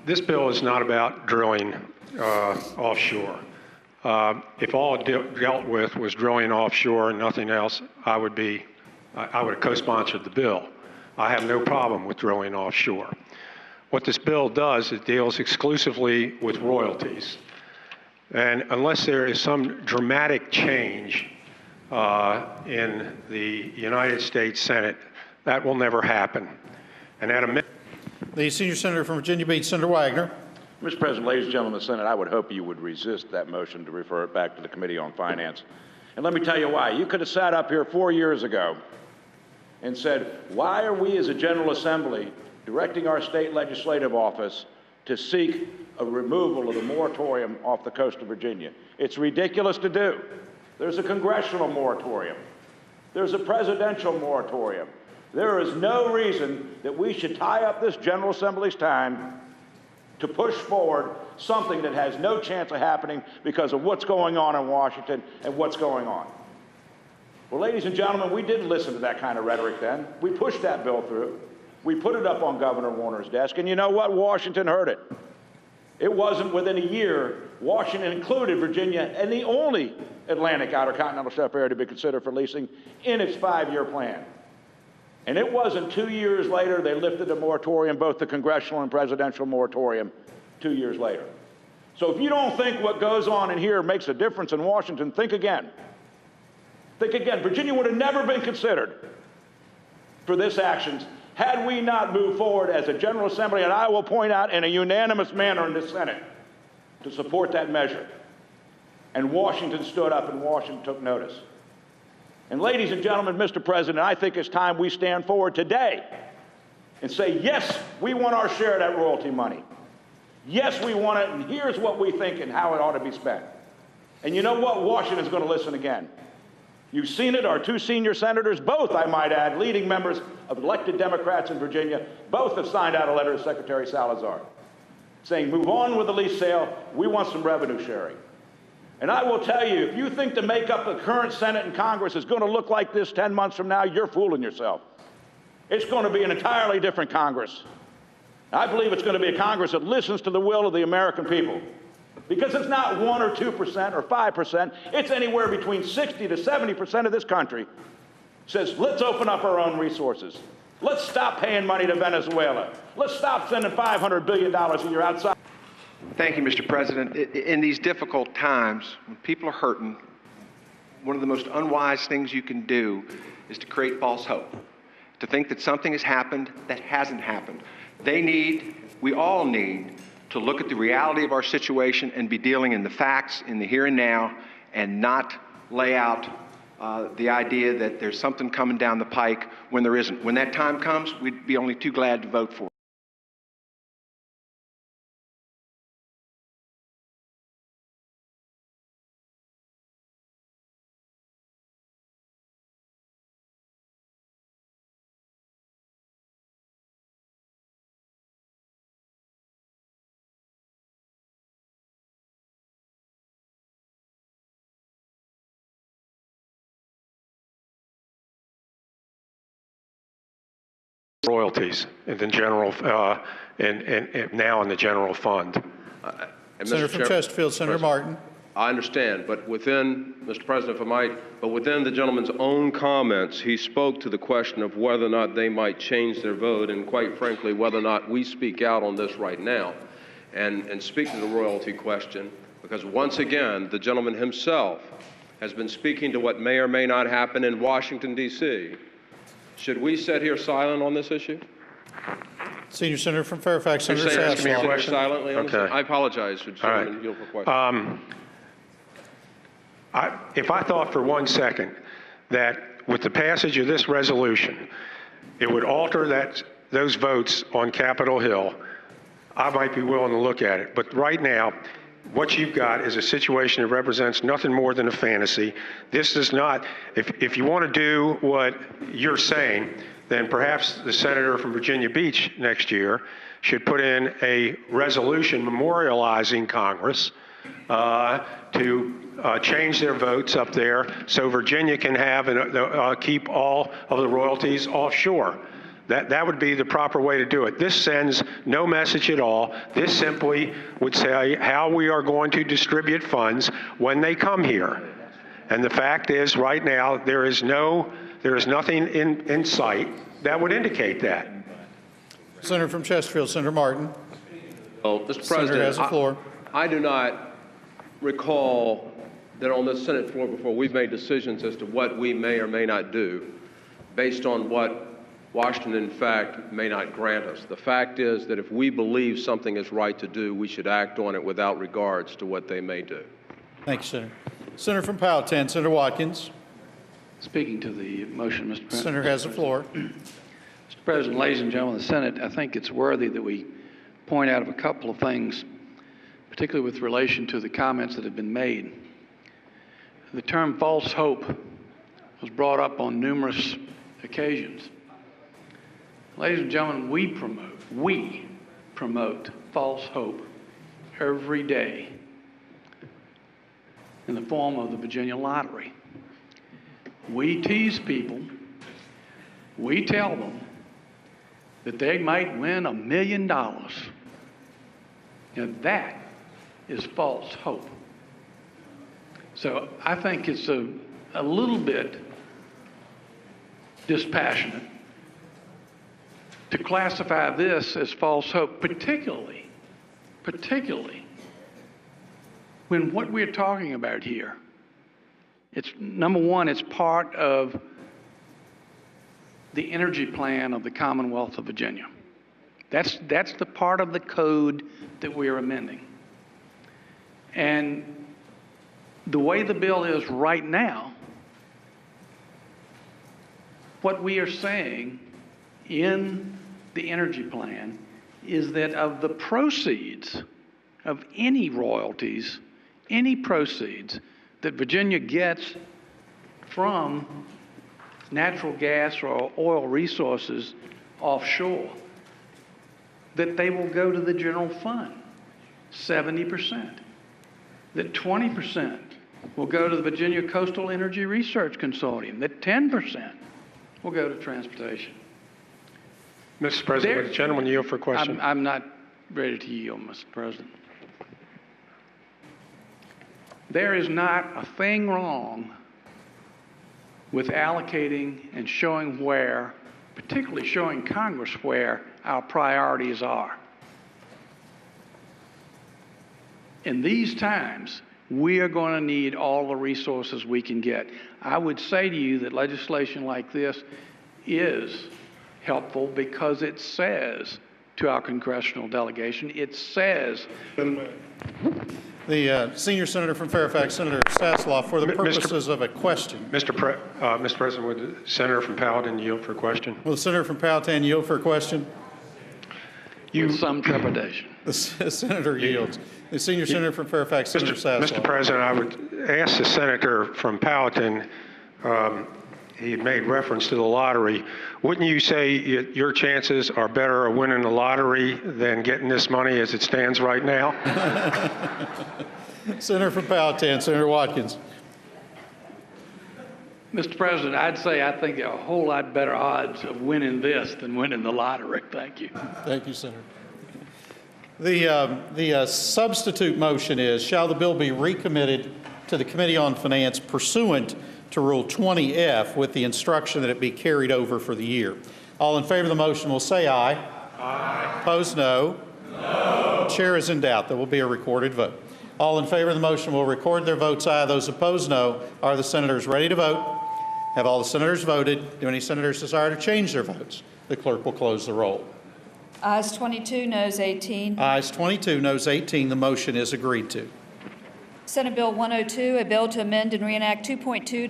This bill is not about drilling offshore. If all it dealt with was drilling offshore and nothing else, I would have co-sponsored the bill. I have no problem with drilling offshore. What this bill does, it deals exclusively with royalties. And unless there is some dramatic change in the United States Senate, that will never happen. And at a minute, the senior senator from Virginia Beach, Senator Wagner. Mr. President, ladies and gentlemen of the Senate, I would hope you would resist that motion to refer it back to the Committee on Finance. And let me tell you why. You could have sat up here 4 years ago and said, why are we as a General Assembly directing our state legislative office to seek a removal of the moratorium off the coast of Virginia? It's ridiculous to do. There's a congressional moratorium. There's a presidential moratorium. There is no reason that we should tie up this General Assembly's time to push forward something that has no chance of happening because of what's going on in Washington and what's going on. Well, ladies and gentlemen, we didn't listen to that kind of rhetoric then. We pushed that bill through. We put it up on Governor Warner's desk, and you know what? Washington heard it. It wasn't within a year. Washington included Virginia and the only Atlantic Outer Continental Shelf area to be considered for leasing in its 5-year plan. And it wasn't 2 years later they lifted the moratorium, both the congressional and presidential moratorium, 2 years later. So if you don't think what goes on in here makes a difference in Washington, think again. Think again. Virginia would have never been considered for this action had we not moved forward as a General Assembly, and I will point out in a unanimous manner in the Senate, to support that measure. And Washington stood up and Washington took notice. And ladies and gentlemen, Mr. President, I think it's time we stand forward today and say, yes, we want our share of that royalty money. Yes, we want it, and here's what we think and how it ought to be spent. And you know what? Washington's going to listen again. You've seen it, our 2 senior senators, both, I might add, leading members of elected Democrats in Virginia, both have signed out a letter to Secretary Salazar saying, move on with the lease sale, we want some revenue sharing. And I will tell you, if you think the makeup of the current Senate and Congress is going to look like this 10 months from now, you're fooling yourself. It's going to be an entirely different Congress. I believe it's going to be a Congress that listens to the will of the American people. Because it's not 1 or 2% or 5%, it's anywhere between 60 to 70% of this country says, let's open up our own resources. Let's stop paying money to Venezuela. Let's stop sending $500 billion a year outside. Thank you, Mr. President. In these difficult times, when people are hurting, one of the most unwise things you can do is to create false hope, to think that something has happened that hasn't happened. We all need to look at the reality of our situation and be dealing in the facts, in the here and now, and not lay out the idea that there's something coming down the pike when there isn't. When that time comes, we'd be only too glad to vote for it. royalties in the general, and now in the general fund. Senator from Chesterfield, Senator Martin. I understand, but within, Mr. President, if I might, but within the gentleman's own comments, he spoke to the question of whether or not they might change their vote, and quite frankly, whether or not we speak out on this right now and speak to the royalty question, because once again, the gentleman himself has been speaking to what may or may not happen in Washington, D.C. Should we sit here silent on this issue? Senior Senator from Fairfax, Senator You're asking me a question? Silently on Okay. this? I apologize for Right. yield for question. If I thought for 1 second that with the passage of this resolution, it would alter those votes on Capitol Hill, I might be willing to look at it. But right now, what you've got is a situation that represents nothing more than a fantasy. This does not, if you want to do what you're saying, then perhaps the senator from Virginia Beach next year should put in a resolution memorializing Congress to change their votes up there so Virginia can have and keep all of the royalties offshore. That would be the proper way to do it. This sends no message at all. This simply would say how we are going to distribute funds when they come here. And the fact is, right now, there is nothing in sight that would indicate that. Senator from Chesterfield, Senator Martin. Well, Mr. Senator President, has the floor. I do not recall that on the Senate floor before we've made decisions as to what we may or may not do based on what Washington, in fact, may not grant us. The fact is that if we believe something is right to do, we should act on it without regards to what they may do. Thank you, Senator. Senator from Powhatan, Senator Watkins. Speaking to the motion, Mr. President. Senator has the floor. Mr. President, ladies and gentlemen of the Senate, I think it's worthy that we point out of a couple of things, particularly with relation to the comments that have been made. The term false hope was brought up on numerous occasions. Ladies and gentlemen, we promote false hope every day in the form of the Virginia lottery. We tease people. We tell them that they might win $1 million. And that is false hope. So I think it's a little bit dispassionate to classify this as false hope, particularly when what we're talking about here, it's number one, it's part of the energy plan of the Commonwealth of Virginia. That's the part of the code that we are amending. And the way the bill is right now, what we are saying in the energy plan is that of the proceeds of any royalties, any proceeds that Virginia gets from natural gas or oil resources offshore, that they will go to the general fund, 70%. That 20% will go to the Virginia Coastal Energy Research Consortium, that 10% will go to transportation. Mr. President, would the gentleman yield for question? I'm not ready to yield, Mr. President. There is not a thing wrong with allocating and showing where, particularly showing Congress where our priorities are. In these times, we are going to need all the resources we can get. I would say to you that legislation like this is helpful because it says to our congressional delegation, it says. The senior senator from Fairfax, Senator Sasloff, for the purposes of a question. Mr. President, would the senator from Powhatan yield for a question? Will the senator from Powhatan yield for a question? With some trepidation. The senator yields. The senior senator from Fairfax, Senator Sasloff. Mr. President, I would ask the senator from Powhatan, he made reference to the lottery. Wouldn't you say your chances are better of winning the lottery than getting this money as it stands right now? Senator from Powhatan, Senator Watkins. Mr. President, I'd say I think there are a whole lot better odds of winning this than winning the lottery. Thank you. Thank you, Senator. The substitute motion is, shall the bill be recommitted to the Committee on Finance pursuant to Rule 20F with the instruction that it be carried over for the year? All in favor of the motion will say aye. Aye. Opposed, no. No. The chair is in doubt. There will be a recorded vote. All in favor of the motion will record their votes aye. Those opposed, no. Are the senators ready to vote? Have all the senators voted? Do any senators desire to change their votes? The clerk will close the roll. Ayes 22, noes 18. Ayes 22, noes 18. The motion is agreed to. Senate Bill 102, a bill to amend and reenact 2.2